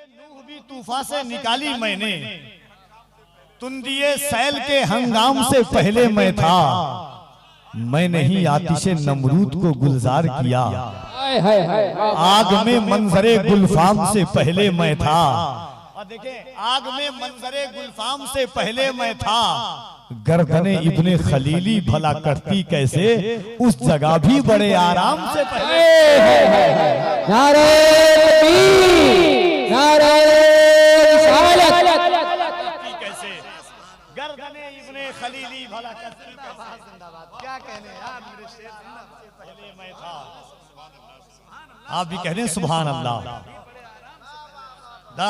नूह भी तूफान से निकाली मैंने, तुंदिए सैल के हंगाम से पहले मैं था, मैंने ही आतिशे नमरूद को गुलजार किया, आग में मंजरे गुलफाम से पहले मैं था। और देखें, आग में मंजरे गुलफाम से पहले मैं था, गर्दने इब्ने खलीली भला करती कैसे, उस जगह भी बड़े आराम से पहले। नारे नारे कैसे गर्दने इब्ने खलीली भला करती कैसे। जिंदाबाद। क्या कहने यार, मेरे शेर से पहले मैं था। आप भी कह दें सुभान अल्लाह,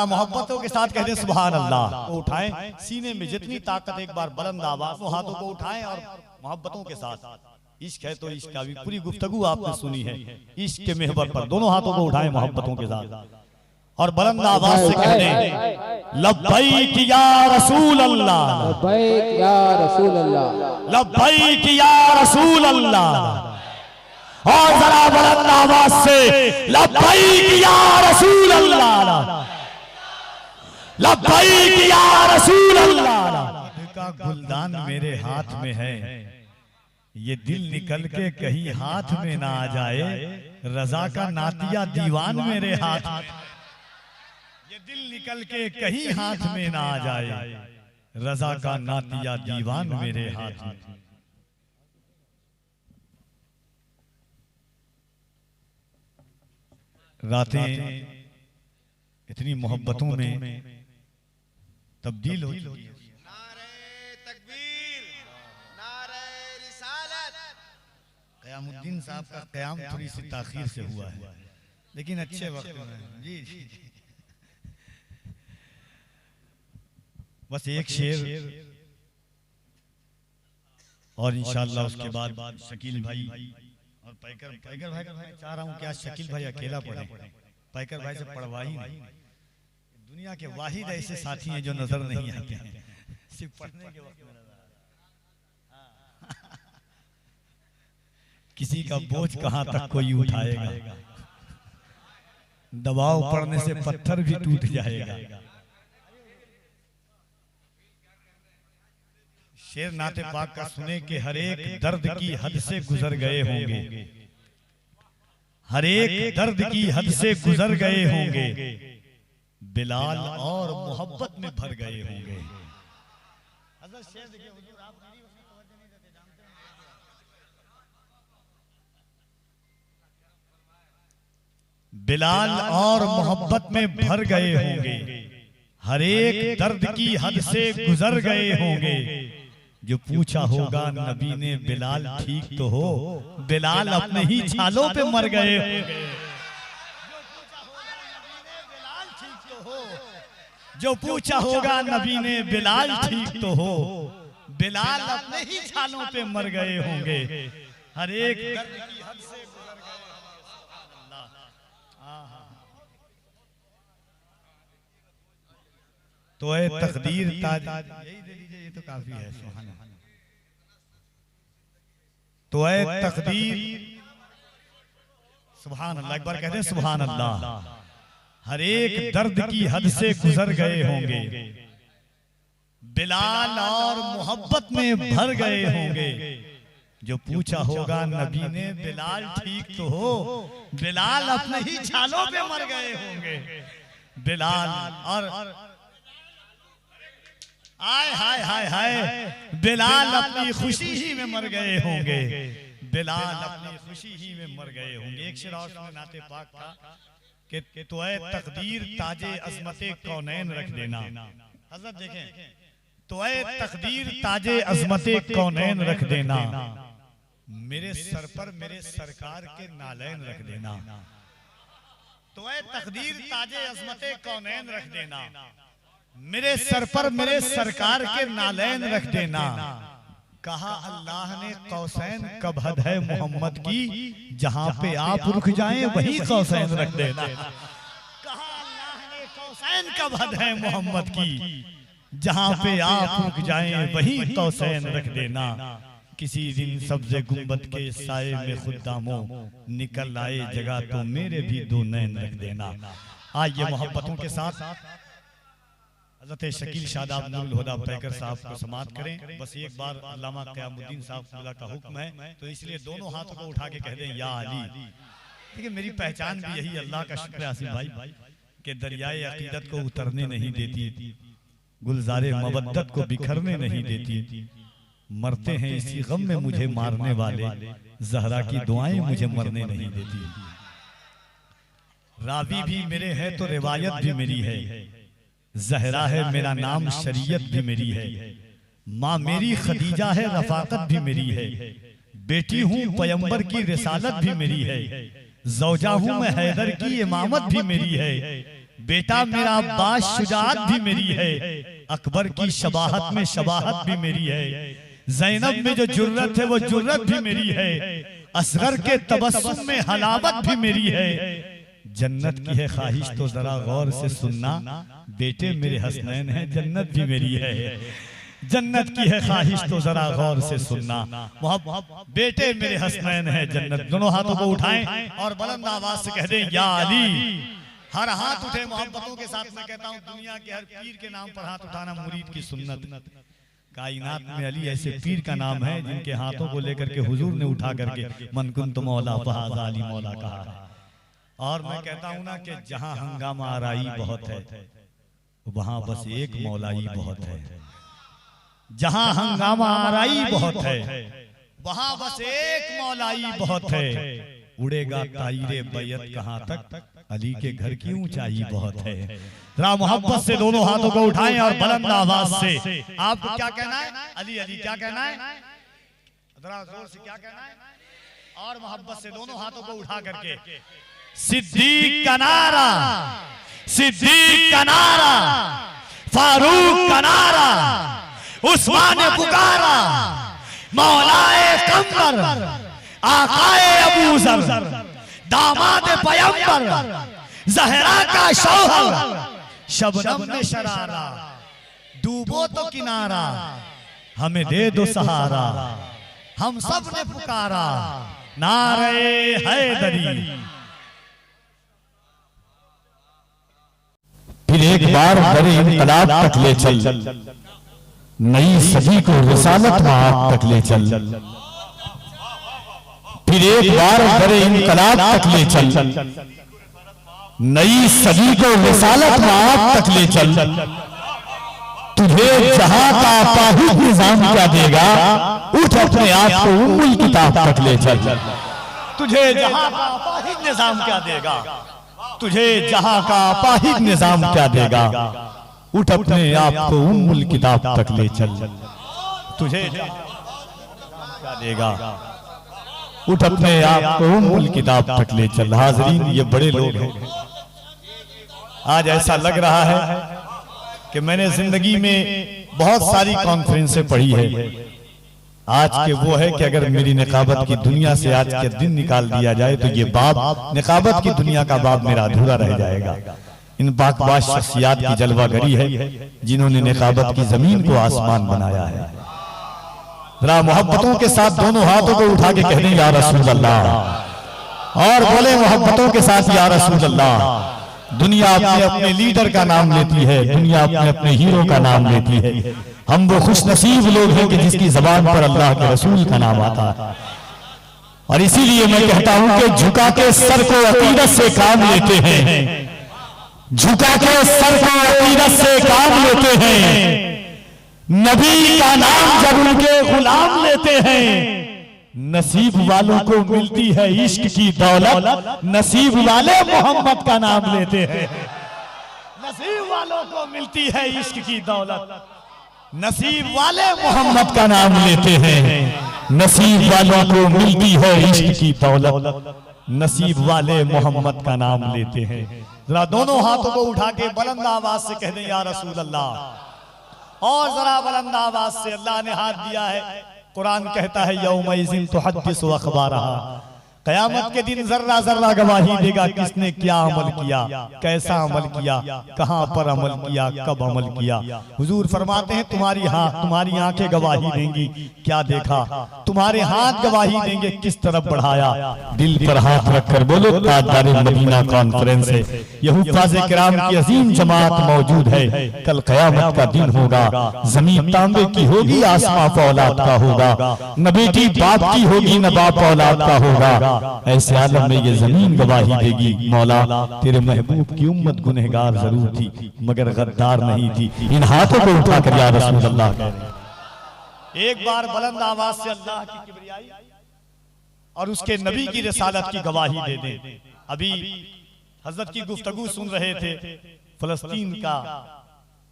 मोहब्बतों के साथ कहते सुभान अल्लाह। को उठाएं सीने में जितनी ताकत, एक बार बुलंद आवाज में हाथों को उठाएं और मोहब्बतों के साथ। इश्क है तो इश्क का भी पूरी गुफ्तगू आपने सुनी है। इश्क के महवर पर दोनों हाथों को उठाएं मोहब्बतों के साथ और बुलंद आवाज से कह दें लब्बैक या रसूल अल्लाह, लब्बैक या रसूल अल्लाह, लब्बैक या रसूल अल्लाह। और जरा बुलंद आवाज से लब्बैक या रसूल अल्लाह, लब्बैक या रसूल अल्लाह। का गुलदान मेरे हाथ में है, ये दिल निकल के कहीं हाथ में ना आ जाए, रजा का नातिया दीवान मेरे हाथ, ये दिल निकल के कहीं हाथ में ना आ जाए, रजा का नातिया दीवान मेरे हाथ। रातें इतनी मोहब्बतों में तब्दील होती है। नारे तकबीर, नारे रिसालत। क़यामुद्दीन साहब का क़याम थोड़ी सी ताख़ीर से हुआ है, लेकिन अच्छे वक्त में। जी जी जी। बस एक शेर और इंशाअल्लाह उसके बाद शकील भाई और पैकर भाई चाह रहा हूँ कि आज शकील भाई अकेला पढ़े, पैकर भाई से पढ़वा ही नहीं। दुनिया के वाहिद ऐसे साथी हैं जो नजर नहीं आते हैं, सिर्फ पढ़ने के वक्त में नजर आते हैं। किसी का बोझ कहां तक कोई उठाएगा, दबाव पड़ने से पत्थर भी टूट जाएगा। शेर नाते पाक का सुने कि हर एक दर्द की हद से गुजर गए होंगे, हर एक दर्द की हद से गुजर गए होंगे, बिलाल और मोहब्बत में भर गए होंगे। बिलाल और मोहब्बत में भर गए होंगे, हर एक दर्द की हद से गुजर गए होंगे। जो पूछा होगा नबी ने बिलाल ठीक तो हो, बिलाल अपने ही छालों पे मर गए होंगे। जो पूछा होगा नबी ने बिलाल ठीक तो हो, बिलाल अपने ही छालों पे मर गए होंगे। हर एक दर्द की हद से गुजर गए। तो है तकदीर ताज, यही दे दीजिए, ये तो काफी है। सुभान अल्लाह। तो है तकदीर, सुभान अल्लाह, एक बार कहते हैं सुभान अल्लाह। हर एक दर्द की हद से गुजर गए होंगे, बिलाल और मोहब्बत में भर गए होंगे। जो पूछा होगा नबी ने बिलाल ठीक तो हो, बिलाल अपने ही छालों पे मर गए होंगे। बिलाल और आय हाय हाय हाय, बिलाल अपनी खुशी ही में मर गए होंगे, बिलाल अपनी खुशी ही में मर गए होंगे। एक शेर और नाते पाक का कि तो है तकदीर ताजे अजमते कौनैन रख देना। हज़रत देखें, तो है तकदीर ताजे अजमते कौनैन रख देना, मेरे सर पर मेरे सरकार के नालैन रख देना। तो है तकदीर ताजे अजमते कौनैन रख देना, मेरे सर पर मेरे सरकार के नालैन रख देना। कहा अल्लाह ने कौसैन कब हद है मोहम्मद की, जहां पे आप रुक जाएं वहीं कौसैन रख देना। कहा अल्लाह ने कौसैन कब हद है मोहम्मद की, जहां पे आप रुक जाएं वहीं कौसैन रख देना। किसी दिन सब्ज़े गुंबद के साए में खुद दामो निकल आए जगह, तो मेरे भी दो नैन रख देना। आइए मोहब्बतों के साथ हज़रत शकील शादाब नूरुल हुदा पैकर साहब को समाअत करें। बस एक बार अल्लामा क़यामुद्दीन साहब का हुक्म है, तो इसलिए दोनों हाथों को उठा के कह दें या अली। ठीक है, मेरी पहचान भी यही, अल्लाह का शुक्र है आसिफ भाई कि दरियाए अकीदत को उतरने नहीं देती, गुलजारे मवद्दत को बिखरने नहीं देती, मरते हैं इसी गम में मुझे मारने वाले, ज़हरा की दुआएं मुझे मरने नहीं देती। रावी भी मेरे हैं तो रिवायत भी मेरी है, ज़हरा है मेरा नाम शरीयत भी मेरी है, माँ मेरी खदीजा है रफाकत भी मेरी है, बेटी हूँ पैगंबर की रिसालत भी मेरी है, ज़ौजा हूँ मैं हैदर की इमामत भी मेरी है, बेटा मेरा अब्बास शुजाअत भी मेरी है, अकबर की शबाहत में शबाहत भी मेरी है, ज़ैनब में जो जुर्रत है वो जुर्रत भी मेरी है, असगर के तबस्सुम में हलावत भी मेरी है, जन्नत की है ख्वाहिश तो जरा गौर से सुनना, बेटे मेरे हसनैन हैं जन्नत भी मेरी है, जन्नत की है ख्वाहिश तो जरा गौर से सुनना, बेटे मेरे हसनैन हैं जन्नत। दोनों हाथों को उठाएं और बुलंद आवाज से कह दें या अली। हर हाथ उठे मोहब्बतों के साथ। मैं कहता हूँ दुनिया के हर पीर के नाम पर हाथ उठाना मुरीद की सुन्नत। कायनात में अली ऐसे पीर का नाम है जिनके हाथों को लेकर के हुजूर ने उठा करके मन कुंत मौला फहाज़ा अली मौला कहा है। और मैं कहता हूँ ना कि जहाँ हंगामा आराई बहुत है वहां बस एक मौलाई बहुत है, जहाँ हंगामा आराई बहुत है वहां बस एक मौलाई बहुत है, उड़ेगा ताईरे बैयत कहाँ तक, अली के घर की ऊंचाई बहुत है। जरा मोहब्बत से दोनों हाथों को उठाएं और बुलंद आवाज से आपको क्या कहना है, अली अली क्या कहना है, जरा जोर से क्या कहना है, और मोहब्बत से दोनों हाथों को उठा करके सिद्दीक का नारा, सिद्दीक का नारा, फारूक का नारा, उस्मान ने पुकारा, मौलाए कमर, आकाए अबू ज़र, दामाद पैगंबर, ज़हरा का शौहर, शबनम में शरारा, डूबो तो किनारा, हमें दे दो सहारा, हम सब ने पुकारा, नारे हैदरी। फिर एक बार बड़े इनकलाब तक ले चल, नई सदी को रिसालत माँ तक ले चल। फिर एक बार बड़े इनकलाब तक ले चल, नई सदी को रिसालत माँ तक ले चल। तुझे जहां का पाहिद निजाम क्या देगा, उठ अपने आप को उम्मुल किताब तक ले चल। तुझे जहां का पाहिद निजाम क्या देगा, तुझे जहां का पाहिद निजाम क्या देगा, उठ अपने आप को उम्मुल किताब तक ले चल। तुझे क्या देगा, उठ अपने आप को उम्मुल किताब तक ले चल। हाज़रीन, ये बड़े लोग हैं। आज ऐसा लग रहा है कि मैंने जिंदगी में बहुत सारी कॉन्फ्रेंसें पढ़ी है, आज के वो है कि अगर मेरी निकाबत की दुनिया से आज के दिन निकाल दिया जाए तो ये बाब, निकाबत की दुनिया का बाब मेरा अधूरा रह जाएगा। इन बाकबाज शख्सियात की जलवागरी है जिन्होंने निकाबत की जमीन को आसमान बनाया है। जरा मोहब्बतों के साथ दोनों हाथों को उठा के कह दें या रसूल अल्लाह, और बोले मोहब्बतों के साथ या रसूल अल्लाह। दुनिया अपने अपने लीडर का नाम लेती है, दुनिया अपने अपने हीरो का नाम लेती है। हम वो खुश नसीब लोग हैं कि जिसकी जबान पर अल्लाह के रसूल का नाम आता है। और इसीलिए मैं कहता हूं कि झुका के सर को अकीदत से काम लेते हैं, झुका के सर को अकीदत से काम लेते हैं। नबी का नाम जब उनके गुलाम लेते हैं, नसीब वालों को मिलती है इश्क की दौलत, नसीब वाले मोहम्मद का नाम लेते हैं। नसीब वालों को मिलती है इश्क की दौलत, नसीब वाले मोहम्मद का नाम लेते हैं। नसीब वालों को मिलती है इश्क की दौलत, नसीब वाले मोहम्मद का नाम लेते हैं। जरा दोनों हाथों को उठा के बुलंद आवाज से कह दें या रसूल अल्लाह, और जरा बुलंद आवाज से। अल्लाह ने हाथ दिया है, कुरान कहता है यौमइज़िन तुहद्दिसु अख़बारहा, कयामत के दिन जर्रा जर्रा गवाही देगा किसने क्या अमल किया, कैसा अमल किया, कहां पर अमल किया, कब अमल किया। हुजूर फरमाते हैं तुम्हारी आंखें गवाही देंगी क्या देखा, तुम्हारे हाथ गवाही देंगे किस तरफ बढ़ाया। दिल पर हाथ रखकर बोलो ताजदार मदीना कॉन्फ्रेंस है, ये हुफ्फाज़ किराम की अजीम जमात मौजूद है। कल कयामत का दिन होगा, जमीन तांबे की होगी, आसमां औलाद का होगा, न बेटी बाप की होगी न बाप औलाद का होगा। ऐसे आलम में ये जमीन गवाही देगी मौला तेरे महबूब की उम्मत गुनहगार जरूर थी मगर गद्दार नहीं थी। इन हाथों को उठाकर या रसूल अल्लाह कह रहे। एक बार बुलंद आवाज से अल्लाह की किबरियाई और उसके नबी की रिसालत की गवाही दे दें। अभी हजरत की गुफ्तगू सुन रहे थे, फलस्तीन का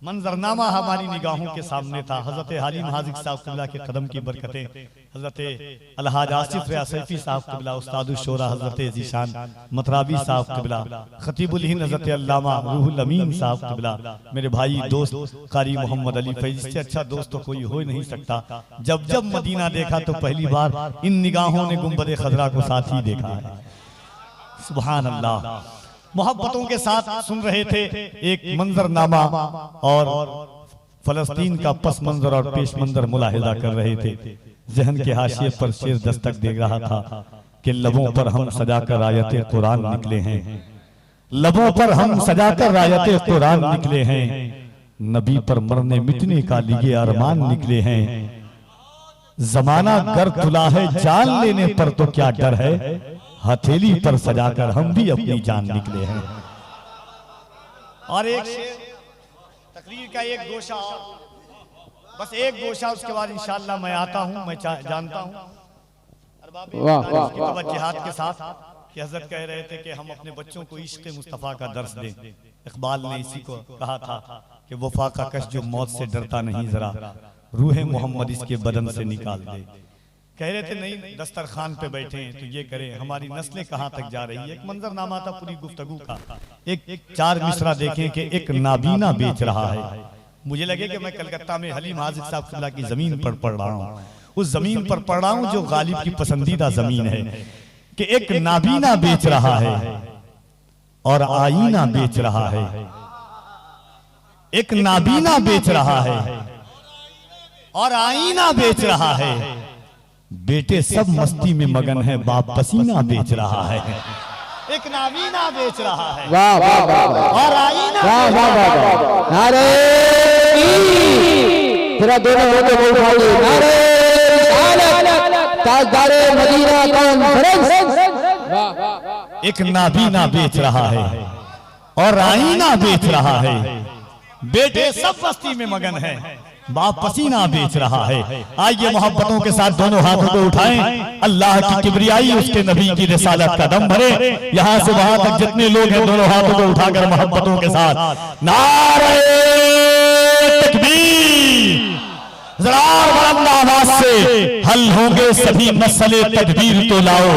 मंजरनामा हमारी निगाहों के सामने था। हजरत हालिम हाजिक साहब क़िबला के कदम की बरकतें, हजरत अलहाज आसिफ रियासती साहब क़िबला, उस्तादुल शोरा हजरत ज़ीशान मतराबी साहब क़िबला, खतीबुल हिंद हजरत अल्लामा रूहुल अमीन साहब क़िबला, मेरे भाई दोस्त कारी मोहम्मद अली फैज़, से अच्छा दोस्त तो कोई हो ही नहीं सकता। जब जब मदीना देखा तो पहली बार इन निगाहों ने गुंबद खजरा को साथ ही देखा है। सुभान अल्लाह। मोहब्बतों के साथ सुन रहे थे एक मंजरनामा और फलस्तीन का पस मंजर और पेश मंजर मुलाहिजा कर रहे थे। जहन के हाशिए पर शेर दस्तक दे रहा था कि लबों पर हम सजाकर आयते कुरान निकले हैं, लबों पर हम सजाकर रायते कुरान निकले हैं, नबी पर मरने मिटने का लिए अरमान निकले हैं। जमाना गर तुला है जान लेने पर तो क्या डर है, हथेली पर सजाकर हम भी अपनी जान निकले हैं। और एक शेर तकरीर का एक गोशा, बस एक गोशा, उसके बाद इंशाअल्लाह मैं आता हूं। मैं जानता हूं जिहाद के साथ कि हजरत कह रहे थे कि हम अपने बच्चों को इश्क़ मुस्तफ़ा का दर्स दें। इकबाल ने इसी को कहा था कि वफा का कश जो मौत से डरता नहीं, जरा रूह मोहम्मद इसके बदन से निकाल दे। कह रहे थे नहीं दस्तरखान पे बैठे हैं तो ये करें, हमारी नस्लें कहां तक जा रही है। एक मंजरनामा था पूरी गुफ्तगू का। एक चार मिसरा देखें कि एक नाबीना बेच रहा है। मुझे लगे कि मैं कलकत्ता में हलीम हाजिक साहब क़िबला की जमीन पर पढ़ रहा हूँ, उस जमीन पर पढ़ रहा हूँ जो गालिब की पसंदीदा जमीन है, कि एक नाबीना बेच रहा है और आईना बेच रहा है। एक नाबीना बेच रहा है और आईना बेच रहा है। बेटे सब मस्ती में मगन है, बाप पसीना बेच रहा है। एक नाबीना बेच रहा है वाह वाह वाह और आईना वाह वाह वाह। नारे तेरा दोनों हाथों को उठा ले, नारे रिसालत ताजदारे मदीना कॉन्फ्रेंस। एक नाबीना बेच रहा है और आईना बेच रहा है। बेटे सब मस्ती में मगन है, बाप पसीना बेच रहा है। आइए मोहब्बतों के साथ दोनों हाथों को उठाएं, अल्लाह की किबरियाई उसके नबी की रिसालत का दम भरे। यहां से वहां तक जितने लोग हैं दोनों हाथों को उठाकर मोहब्बतों के साथ नारे तकबीर, जरा बुलंद आवाज से हल होंगे सभी मसले तदबीर तो लाओ,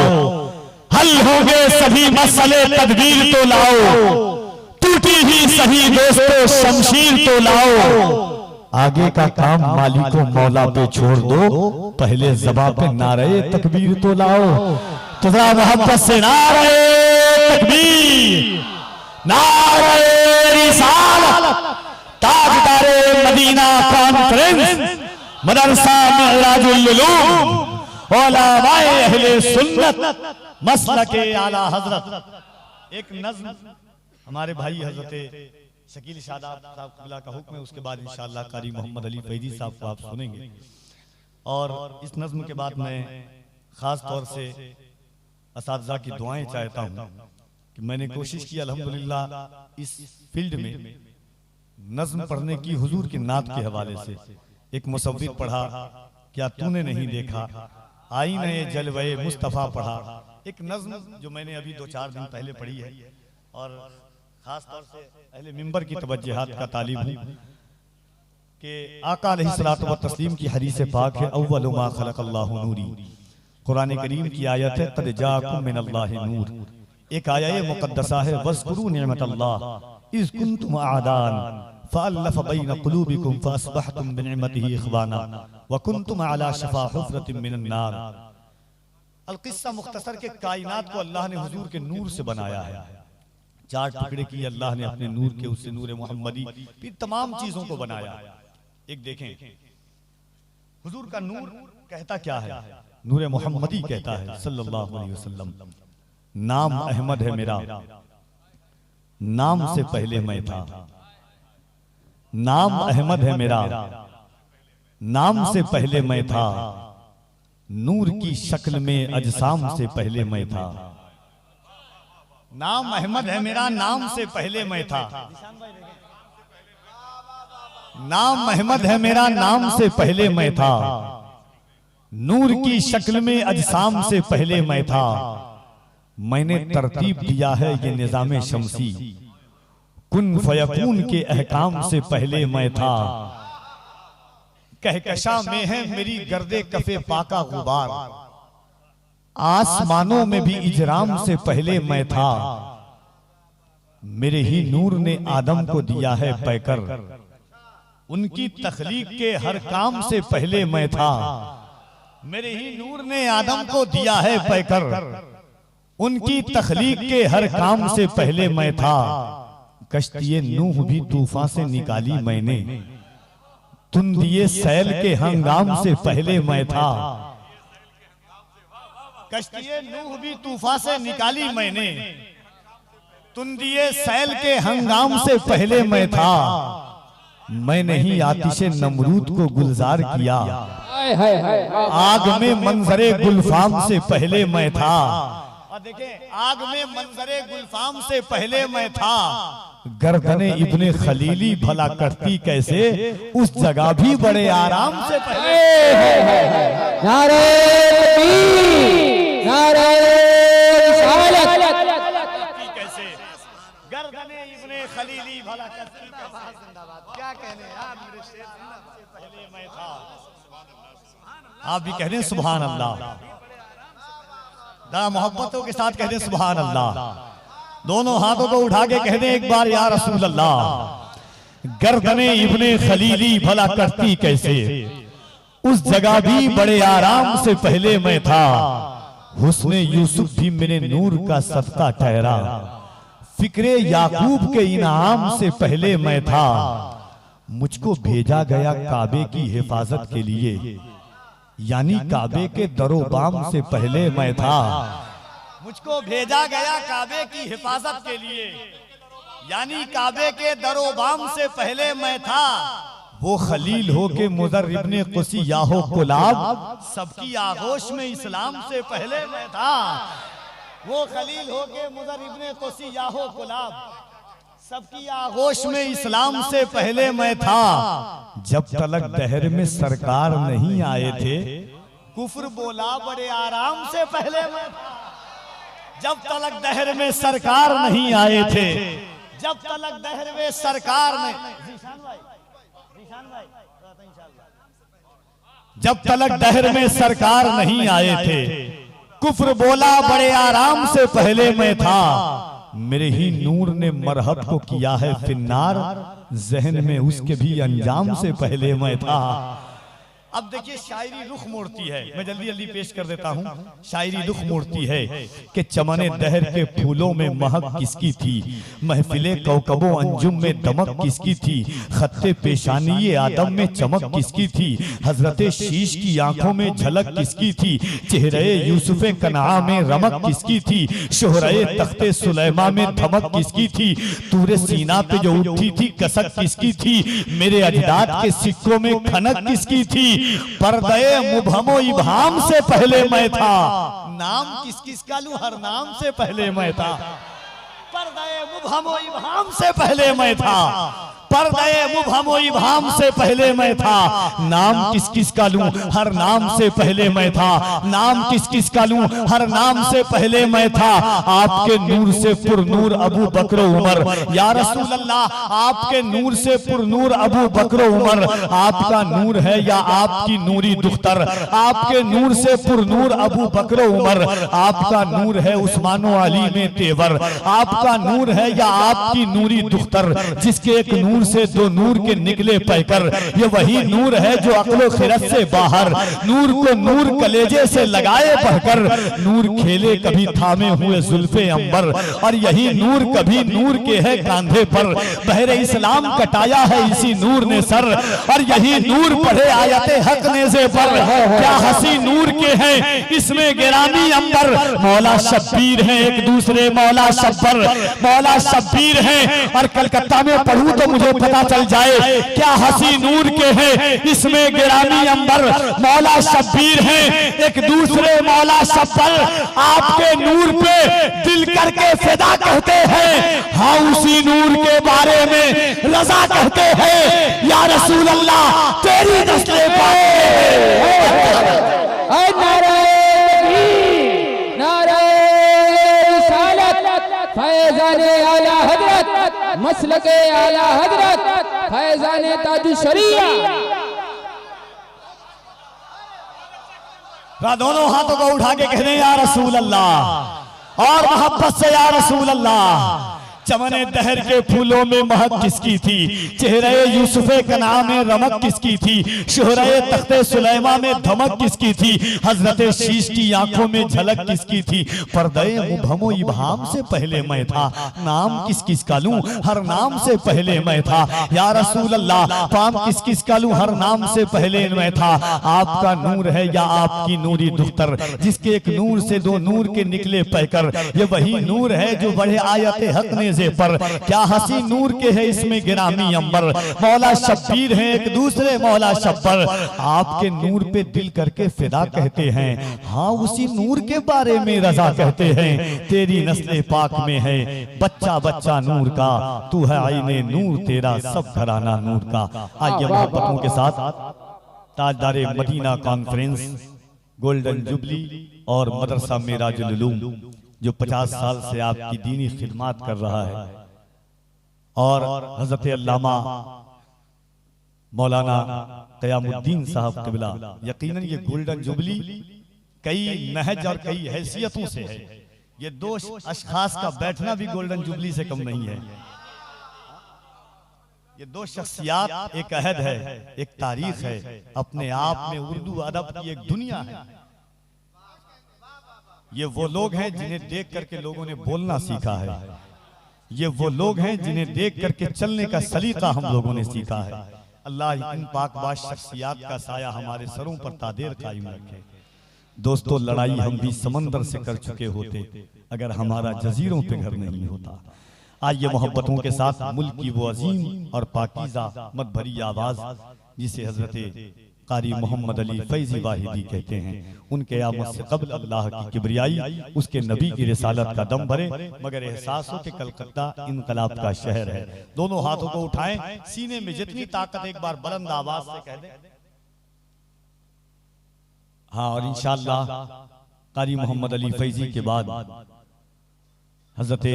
हल होंगे सभी मसले तदबीर तो लाओ, टूटी ही सही दोस्तों शमशीर तो लाओ। आगे का काम मालिको मौला पे छोड़ दो, पहले ज़बां पे नारे तकबीर तो लाओ। तो जरा मोहब्बत से नारे तकबीर, नारे रिसालत, ताजदारे मदीना कॉन्फ्रेंस, मदरसा मिअराजुल उलूम, उलमाए अहले सुन्नत, मसलके आला हजरत। एक नज़्म हमारे भाई हजरत शकील शादाब साहब क़िबला का हुक्म है, उसके बाद इंशाअल्लाह कारी मोहम्मद अली फैज़ी साहब को आप सुनेंगे। और इस नज़्म के बाद मैं ख़ास तौर से असातिज़ा की दुआएं चाहता हूँ कि मैंने कोशिश की अल्हम्दुलिल्लाह इस फील्ड में नज़्म पढ़ने की, हुजूर की नात के हवाले से। एक मुसव्विर पढ़ा, क्या तूने नहीं देखा, आईने जलवे मुस्तफ़ा पढ़ा। एक नज़्म जो मैंने अभी 2-4 दिन पहले पढ़ी है और खास तौर से अहले मिंबर की तवज्जुहात का तालिब हूँ कि आका अलैहिस्सलातु व तस्लीम की हदीस पाक है, अव्वलु मा खलक़ल्लाहु नूरी। कुरान करीम की आयत है, क़द जाअकुम मिनल्लाहि नूर। एक आयत मुक़द्दसा है, वज़कुरू निअमतल्लाह इज़ कुंतुम अअदान फ़अल्लफ़ बैन क़ुलूबिकुम फ़अस्बहतुम बिनिअमतिही इख़वाना व कुंतुम अला शफ़ा हुफ़रतिन मिनन नार। अल-किस्सा मुख्तसर के कायनात को अल्लाह ने हुजूर के नूर से बनाया है। 4 टुकड़े किए अल्लाह ने अपने नूर के, उससे नूर मोहम्मदी, फिर तमाम चीजों को बनाया। एक देखें हुजूर का नूर कहता क्या है, नूर मोहम्मदी कहता है सल्लल्लाहु अलैहि वसल्लम, नाम अहमद है मेरा, नाम से पहले मैं था। नाम अहमद है मेरा, नाम से पहले मैं था। नूर की शक्ल में अजसाम से पहले मैं था। नाम अहमद है मेरा, नाम से पहले मैं था। नाम अहमद है मेरा, नाम से पहले मैं था। नूर की शक्ल में अजसाम से पहले मैं था। मैंने तरतीब दिया है ये निजाम शमसी, कुन फयकून के अहकाम से पहले मैं था। कहकशा में है मेरी गर्दे कफे पाका गुबार, आसमानों में भी इजराम से पहले मैं था। मेरे ही नूर ने आदम को दिया है पैकर, उनकी तख्लीक के हर काम से पहले मैं था। मेरे ही नूर ने आदम को दिया है पैकर, उनकी तख्लीक के हर काम से पहले मैं था। कश्तिये नूह भी तूफान से निकाली मैंने, तुंदिए सैल के हंगाम से पहले मैं था। कश्तिये नूह भी तूफान से निकाली मैंने, तुंदिए सैल के हंगाम से पहले मैं था। मैं नहीं आतिशे नमरूद को गुलजार किया, आग में मंजरे गुलफाम से पहले मैं था। और देखें, आग में मंजरे गुलफाम से पहले मैं था। गर्दने इब्ने खलीली भला करती कैसे, उस जगह भी बड़े आराम से पहले। नारे तकबीर, नारे रिसालत, कैसे गर्दने इब्ने खलीली भला करती कैसे। क्या कहने यार, मेरे शेर से पहले मैं था। आप भी कह दें सुभान अल्लाह, मोहब्बतों के साथ कह दें सुभान अल्लाह। दोनों हाथों को उठा के कह दें एक बार या रसूल अल्लाह। गर्दने इब्ने खलीली भला करती कैसे, उस जगह भी बड़े आराम से पहले मैं था। हुस्ने यूसुफ भी मेरे नूर का सदका ठहरा, फिक्रे याकूब के इनाम से पहले मैं था। मुझको भेजा गया काबे की हिफाजत के लिए, यानी काबे के दरोबाम से पहले मैं था। मुझको भेजा गया काबे की हिफाजत के लिए, यानी काबे के दरोबाम से पहले मैं था। वो खलील हो के मुदर इब्ने कुसी याहो कुलाब, सबकी आगोश में इस्लाम से पहले मैं था। वो खलील हो के मुदर इब्ने कुसी याहो कुलाब, सबकी आगोश में इस्लाम से पहले मैं था। जब तलक दहर में सरकार नहीं आए थे, कुफ्र बोला बड़े आराम से पहले मैं था। जब तलक दहर में सरकार नहीं आए थे, जब तलक दहर में सरकार ने, जब तलक दहर में सरकार नहीं आए थे, कुफ्र बोला बड़े आराम से पहले मैं था। मेरे ही नूर ने मरहत को किया है फिन्नार, जहन में उसके भी अंजाम से पहले मैं था। अब देखिए शायरी रुख मोड़ती है, मैं जल्दी जल्दी पेश कर देता हूँ। शायरी रुख मोड़ती है कि चमने दहर के फूलों में महक किसकी थी, महफिले कौकबो अंजुम में दमक किसकी थी, खत्ते पेशानी आदम में चमक किसकी थी, हजरत शीश की आंखों में झलक किसकी थी, चेहरे यूसुफ कनाआ में रमक किसकी थी, शोहरे तख्ते सुलेमा में धमक किसकी थी, तूरे सीना पे जो उठी थी कसक किसकी थी, मेरे अजदाद के सिक्कों में खनक किसकी थी। पर्दे मुबहमो इबहाम से पहले मैं था। नाम किस किस का लूं, हर नाम से पहले मैं था। पर्दे मुबहमो इबहाम से पहले मैं था। पर्दे मुबहमो इबहाम से पहले मैं था। नाम किस किस का लूं, हर नाम से पहले मैं था। नाम किस किस का लूं, हर नाम से पहले मैं था। आपके नूर से पुरनूर अबू बकर उमर, या रसूल अल्लाह आपके नूर से पुरनूर अबू बकर उमर। आपका नूर है या आपकी नूरी दुख्तर, आपके नूर से पुरनूर अबू बकर उमर। आपका नूर है उस्मानो अली में तेवर, आपका नूर है या आपकी नूरी दुख्तर, जिसके एक नूर से दो नूर के निकले पैकर, ये वही नूर है जो अक्लो खिरत से बाहर, नूर को नूर कलेजे से लगाए बढ़कर, नूर खेले कभी थामे हुए जुल्फे अंबर, और यही नूर कभी नूर के है कांधे पर, बहरे इस्लाम कटाया है इसी नूर ने सर, और यही नूर पढ़े आयते हक नेज़े पर, क्या हंसी नूर के हैं इसमें गिरामी अंबर, मौला शब्बीर हैं एक दूसरे मौला शब्बर, मौला शब्बीर हैं, और कलकत्ता में पढ़ूं तो मुझे पता चल जाए, क्या हंसी नूर के हैं इसमें गिरामी अंबर, मौला शब्बीर हैं एक दूसरे मौला शब्बर, आपके नूर पे दिल करके फिदा कहते हैं, हाँ उसी नूर के बारे में रजा कहते हैं, या रसूल अल्लाह तेरी नस्लें फैज़ाने आला हजरत मसलके आला हजरत फैज़ाने ताजु शरिया। दोनों हाथों को उठा के कहने या रसूल अल्लाह, और मोहब्बत से या रसूल अल्लाह। चमने दहर के फूलों में महक किसकी थी, चेहरे यूसुफे कनाआ में रमक किसकी थी, शोहरे तख्ते सुलेमा में धमक किसकी थी, हजरत शीश की आंखों में झलक किसकी थी, पर्दे मुबहमो इबहाम से पहले मैं था, नाम किस किस का लूं हर नाम से पहले मैं था, या रसूल अल्लाह पाम किस किस का लूं हर नाम से पहले मैं था, आपका नूर है या आपकी नूरी दुख्तर, जिसके एक नूर से दो नूर के निकले पैकर, ये वही नूर है जो बढ़े आयते हक ने पर, क्या हंसी नूर के है इसमें गिरामी अंबर, मौला शब्बीर हैं एक दूसरे मौला शब्बर, आपके नूर पे दिल करके फिदा कहते हैं, हाँ उसी नूर के बारे में रजा कहते हैं, तेरी नस्ले पाक में है बच्चा बच्चा नूर का, तू है आईने नूर तेरा सब घराना नूर का। आइए मोहब्बतों के साथ ताजदारे मदीना कॉन्फ्रेंस गोल्डन जुबली और मदरसा मेराजुल उलूम जो 50 साल से आपकी दीनी खिदमत कर रहा है, और हजरत अल्लामा मौलाना क़यामुद्दीन साहब क़िबला, यकीनन ये गोल्डन जुबली कई नहज और कई हैसियतों से है, ये दो अशखास का बैठना भी गोल्डन जुबली से कम नहीं है, ये दो शख्सियात एक अहद है, एक तारीख है, अपने आप में उर्दू अदब की एक दुनिया है। ये वो लोग हैं जिन्हें देख करके लोगों ने बोलना सीखा है, ये वो लोग हैं जिन्हें देख करके चलने का सलीका हम लोगों ने सीखा है। अल्लाह इन पाकबाज शख्सियात का साया हमारे सरों पर तादेर कायम रखे। दोस्तों, लड़ाई हम भी समंदर से कर चुके होते अगर हमारा जजीरों पे घर नहीं होता। आइए मोहब्बतों के साथ मुल्क की वो अजीम और पाकीज़ा मत भरी आवाज जिसे हजरत कारी मोहम्मद अली फैजी वाहिदी कहते हैं, उनके आमद से कबल अल्लाह की किबरियाई उसके नबी की रिसालत का दम भरे, मगर एहसास हो कि कलकत्ता इनकलाब का शहर है। दोनों हाथों को उठाएं, सीने में जितनी ताकत एक बार बुलंद आवाज से कह दें हाँ, और इंशाअल्लाह कारी मोहम्मद अली फैजी के बाद हजरत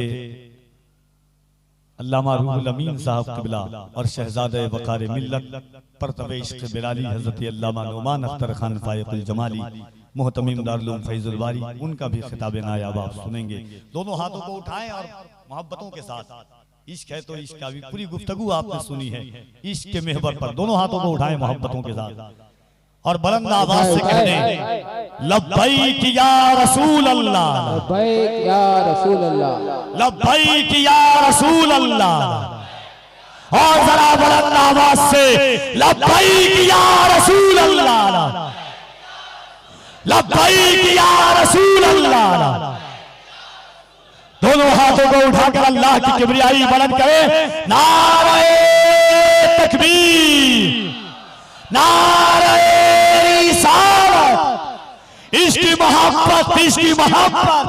अल्लामा रूहुल अमीन साहब क़िबला और शहजादे वक़ार मिल्लत परतवे इश्क़ बिलाली हजरत अल्लामा नुमान अख्तर खान फायकुल जमाली मुहतमिम दारुल उलूम फैजुल बारी, उनका भी खिताब नायाब आप सुनेंगे। दोनों हाथों को उठाएं और मोहब्बतों के साथ, इश्क है तो इश्क का भी पूरी गुफ्तगू आपने सुनी है, इश्क के महवर पर दोनों हाथों को उठाएं मोहब्बतों के साथ और बुलंद आवाज से कह दें लब्बैक या रसूल अल्लाह, लब्बैक या रसूल अल्लाह, लब्बैक या रसूल अल्लाह, और जरा बुलंद आवाज से लब्बैक या रसूल अल्लाह, लब्बैक या रसूल अल्लाह। दोनों हाथों को उठाकर अल्लाह की किबरियाई बुलंद करें, नारे तकबीर, नारे रिसालत, इसकी मोहब्बत, इसकी मोहब्बत,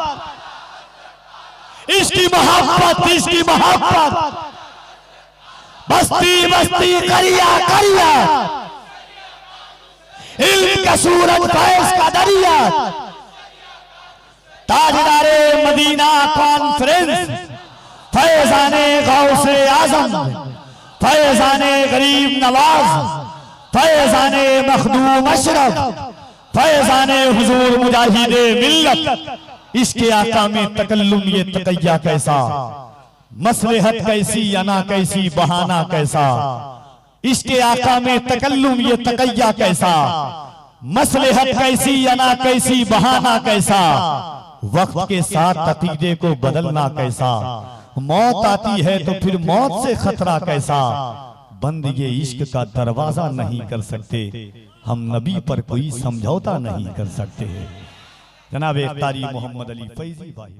इसकी मोहब्बत, इसकी मोहब्बत, बस्ती बस्ती करिया करिया, इल्म का सूरज फैज का दरिया, ताजदारे मदीना कॉन्फ्रेंस, फैजाने गौसे आजम, फैजाने गरीब नवाज, फैजाने मखदूम अशरफ, फैजाने हुजूर मुजाहिदे मिल्लत, इसके आका में तकल्लुम ये तकैया कैसा, मसलहत कैसी अना कैसी बहाना कैसा, इसके आका में तकल्लुम ये तकैया कैसा, मसलहत कैसी अना कैसी बहाना कैसा, वक्त के साथ अकीदे को बदलना कैसा, मौत आती है तो फिर मौत से खतरा कैसा, बंद ये इश्क का दरवाजा नहीं कर सकते, हम नबी पर कोई समझौता नहीं कर सकते। जनाब कारी मोहम्मद अली फैजी भाई।